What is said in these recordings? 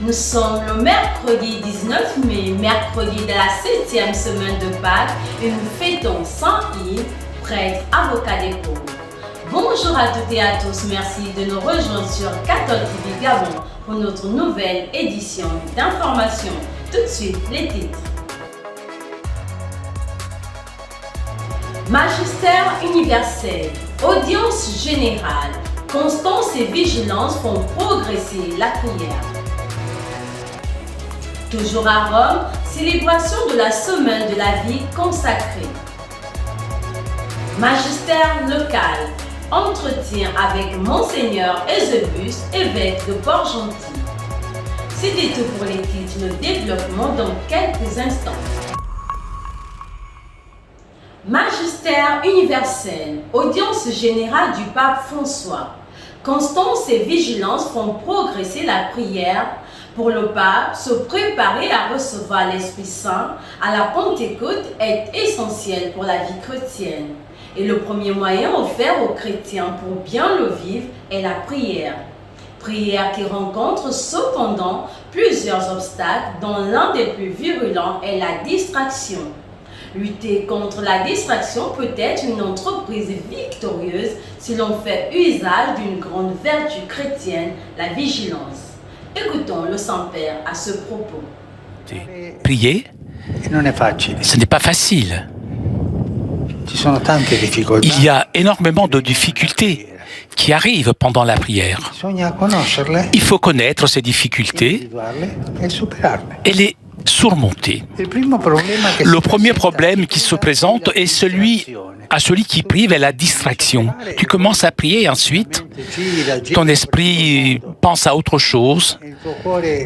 Nous sommes le mercredi 19 mai, mercredi de la 7e semaine de Pâques, et nous fêtons Saint-Yves, prêtre, avocat des pauvres. Bonjour à toutes et à tous, merci de nous rejoindre sur Catholic TV Gabon pour notre nouvelle édition d'information. Tout de suite, les titres. Magistère universel, audience générale, constance et vigilance font progresser la prière. Toujours à Rome, célébration de la semaine de la vie consacrée. Magistère local, entretien avec Monseigneur Eusebus, évêque de Port-Gentil. C'était tout pour les titres, le développement dans quelques instants. Magistère universel, audience générale du pape François. Constance et vigilance font progresser la prière. Pour le pape, se préparer à recevoir l'Esprit Saint à la Pentecôte est essentiel pour la vie chrétienne. Et le premier moyen offert aux chrétiens pour bien le vivre est la prière. Prière qui rencontre cependant plusieurs obstacles dont l'un des plus virulents est la distraction. Lutter contre la distraction peut être une entreprise victorieuse si l'on fait usage d'une grande vertu chrétienne, la vigilance. Écoutons le Saint-Père à ce propos. Prier, ce n'est pas facile. Il y a énormément de difficultés qui arrivent pendant la prière. Il faut connaître ces difficultés et les surmonter. Le premier problème qui se présente est celui qui prive est la distraction. Tu commences à prier et ensuite, ton esprit pense à autre chose,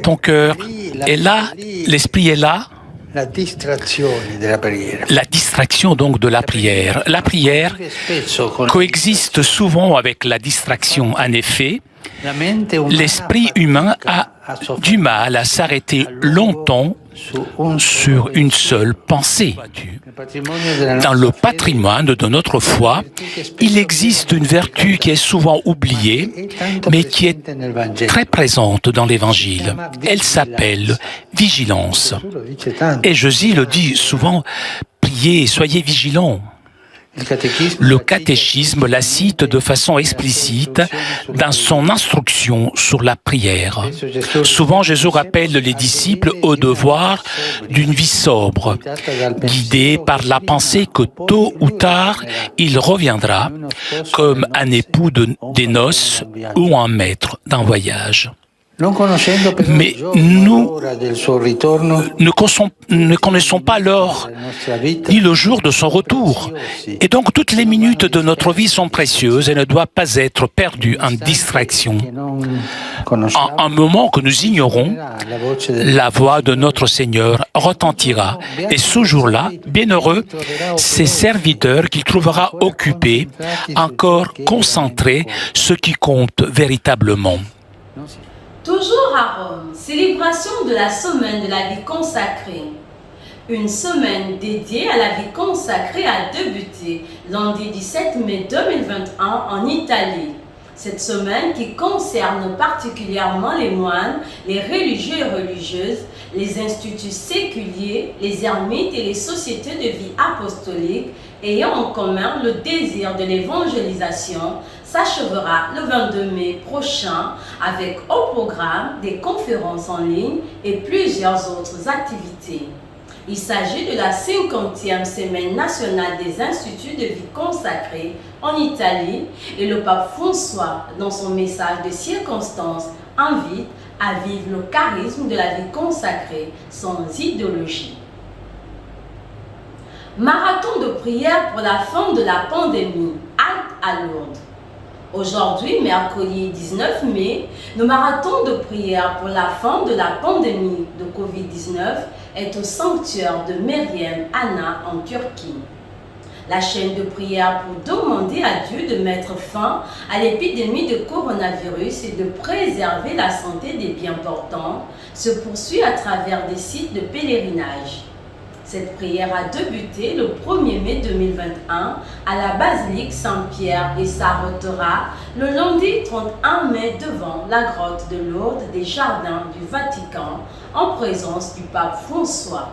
ton cœur est là, l'esprit est là. La distraction donc de la prière. La prière coexiste souvent avec la distraction. En effet, l'esprit humain a du mal à s'arrêter longtemps sur une seule pensée. Dans le patrimoine de notre foi, il existe une vertu qui est souvent oubliée, mais qui est très présente dans l'Évangile. Elle s'appelle vigilance. Et Jésus le dit souvent, priez, soyez vigilants. Le catéchisme la cite de façon explicite dans son instruction sur la prière. Souvent, Jésus rappelle les disciples au devoir d'une vie sobre, guidée par la pensée que tôt ou tard, il reviendra comme un époux des noces ou un maître d'un voyage. Mais nous ne connaissons pas l'heure ni le jour de son retour. Et donc toutes les minutes de notre vie sont précieuses et ne doivent pas être perdues en distraction. En un moment que nous ignorons, la voix de notre Seigneur retentira. Et ce jour-là, bienheureux, ces serviteurs qu'il trouvera occupés, encore concentrés, ce qui compte véritablement. Toujours à Rome, célébration de la semaine de la vie consacrée. Une semaine dédiée à la vie consacrée a débuté lundi 17 mai 2021 en Italie. Cette semaine qui concerne particulièrement les moines, les religieux et religieuses, les instituts séculiers, les ermites et les sociétés de vie apostolique ayant en commun le désir de l'évangélisation s'achèvera le 22 mai prochain avec au programme des conférences en ligne et plusieurs autres activités. Il s'agit de la 50e semaine nationale des instituts de vie consacrés en Italie et le pape François, dans son message de circonstance, invite à vivre le charisme de la vie consacrée sans idéologie. Marathon de prière pour la fin de la pandémie, halte à Lourdes. Aujourd'hui, mercredi 19 mai, le marathon de prière pour la fin de la pandémie de Covid-19 est au sanctuaire de Meryem Ana en Turquie. La chaîne de prière pour demander à Dieu de mettre fin à l'épidémie de coronavirus et de préserver la santé des bien portants se poursuit à travers des sites de pèlerinage. Cette prière a débuté le 1er mai 2021 à la basilique Saint-Pierre et s'arrêtera le lundi 31 mai devant la grotte de Lourdes des Jardins du Vatican en présence du pape François.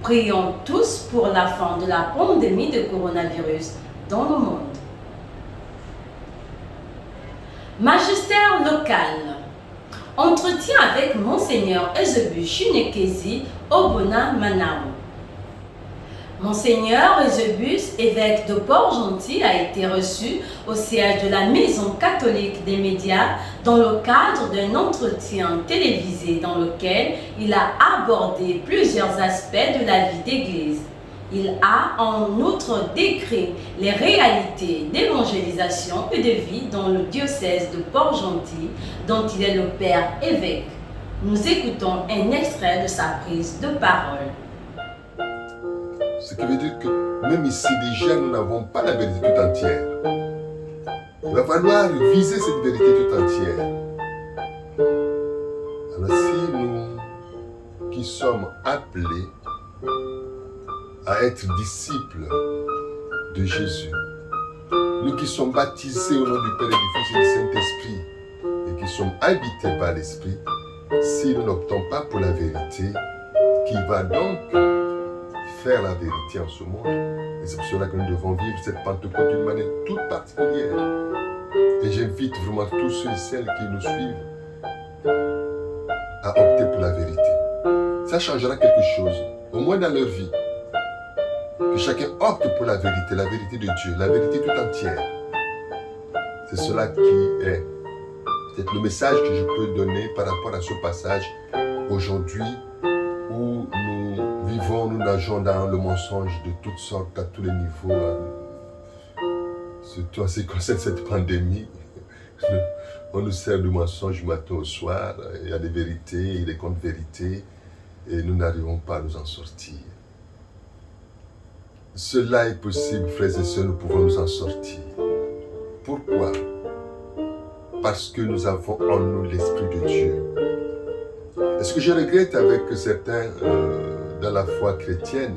Prions tous pour la fin de la pandémie de coronavirus dans le monde. Magistère local. Entretien avec Monseigneur Eusebius Chinekezi Obona Manaou. Monseigneur Eusebius, évêque de Port-Gentil, a été reçu au siège de la Maison catholique des médias dans le cadre d'un entretien télévisé dans lequel il a abordé plusieurs aspects de la vie d'Église. Il a en outre décrit les réalités d'évangélisation et de vie dans le diocèse de Port-Gentil, dont il est le père évêque. Nous écoutons un extrait de sa prise de parole. Ce qui veut dire que même ici, déjà, nous n'avons pas la vérité tout entière. Il va falloir viser cette vérité tout entière. Alors si nous, qui sommes appelés à être disciples de Jésus, nous qui sommes baptisés au nom du Père et du Fils et du Saint-Esprit et qui sommes habités par l'Esprit, si nous n'optons pas pour la vérité, qui va donc faire la vérité en ce monde, et c'est pour cela que nous devons vivre cette Pentecôte d'une manière toute particulière. Et j'invite vraiment tous ceux et celles qui nous suivent à opter pour la vérité. Ça changera quelque chose, au moins dans leur vie. Que chacun opte pour la vérité de Dieu, la vérité tout entière. C'est cela qui est peut-être le message que je peux donner par rapport à ce passage aujourd'hui où nous vivons, nous nageons dans le mensonge de toutes sortes, à tous les niveaux, surtout en ce qui concerne cette pandémie. On nous sert de mensonges du matin au soir, il y a des vérités, il y a des contre-vérités, et nous n'arrivons pas à nous en sortir. Cela est possible, frères et sœurs, nous pouvons nous en sortir. Pourquoi? Parce que nous avons en nous l'Esprit de Dieu. Et ce que je regrette avec certains dans la foi chrétienne,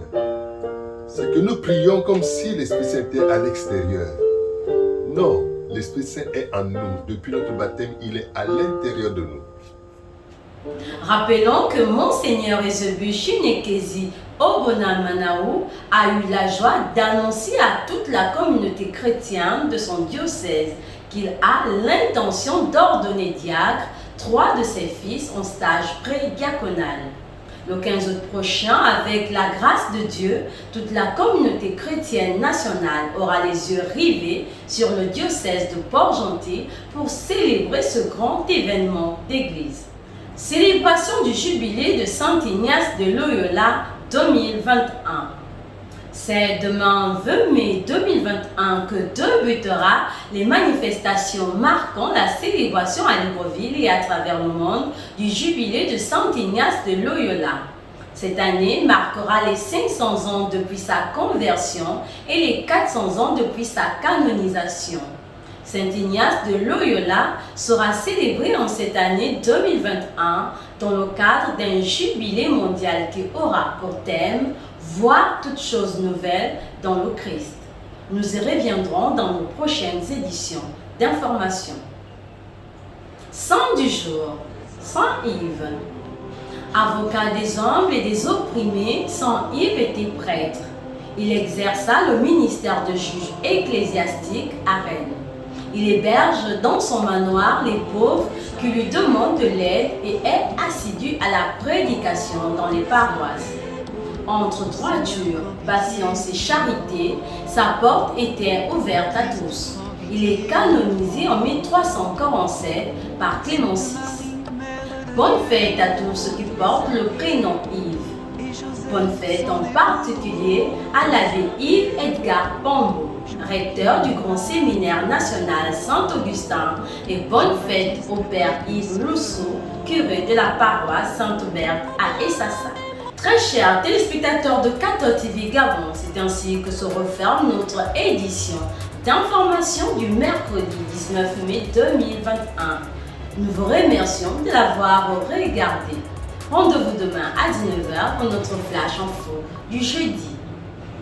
c'est que nous prions comme si l'Esprit Saint était à l'extérieur. Non, l'Esprit Saint est en nous. Depuis notre baptême, il est à l'intérieur de nous. Rappelons que Monseigneur Eusebius Chinekezi Obona Manaou a eu la joie d'annoncer à toute la communauté chrétienne de son diocèse qu'il a l'intention d'ordonner diacre 3 de ses fils en stage pré-diaconal. Le 15 août prochain, avec la grâce de Dieu, toute la communauté chrétienne nationale aura les yeux rivés sur le diocèse de Port-Gentil pour célébrer ce grand événement d'église. Célébration du jubilé de Saint Ignace de Loyola 2021. C'est demain 20 mai 2021 que débutera les manifestations marquant la célébration à Libreville et à travers le monde du jubilé de Saint Ignace de Loyola. Cette année marquera les 500 ans depuis sa conversion et les 400 ans depuis sa canonisation. Saint Ignace de Loyola sera célébré en cette année 2021 dans le cadre d'un jubilé mondial qui aura pour thème « Voir toutes choses nouvelles dans le Christ ». Nous y reviendrons dans nos prochaines éditions d'information. Saint du jour, Saint Yves. Avocat des humbles et des opprimés, Saint Yves était prêtre. Il exerça le ministère de juge ecclésiastique à Rennes. Il héberge dans son manoir les pauvres qui lui demandent de l'aide et est assidu à la prédication dans les paroisses. Entre droiture, patience et charité, sa porte était ouverte à tous. Il est canonisé en 1347 par Clément VI. Bonne fête à tous ceux qui portent le prénom Yves. Bonne fête en particulier à l'abbé Yves Edgar Pambo, recteur du Grand Séminaire National Saint-Augustin, et bonne fête au père Yves Lousseau, curé de la paroisse Sainte-Berthe à Essassa. Très chers téléspectateurs de Cathode TV Gabon, c'est ainsi que se referme notre édition d'information du mercredi 19 mai 2021. Nous vous remercions de l'avoir regardé. Rendez-vous demain à 19h pour notre flash info du jeudi.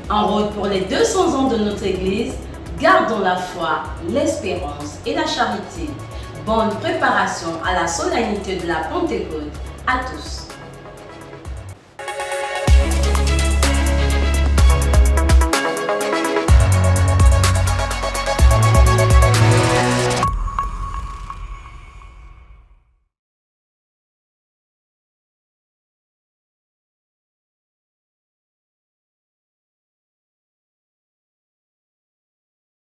En route pour les 200 ans de notre Église, gardons la foi, l'espérance et la charité. Bonne préparation à la solennité de la Pentecôte à tous.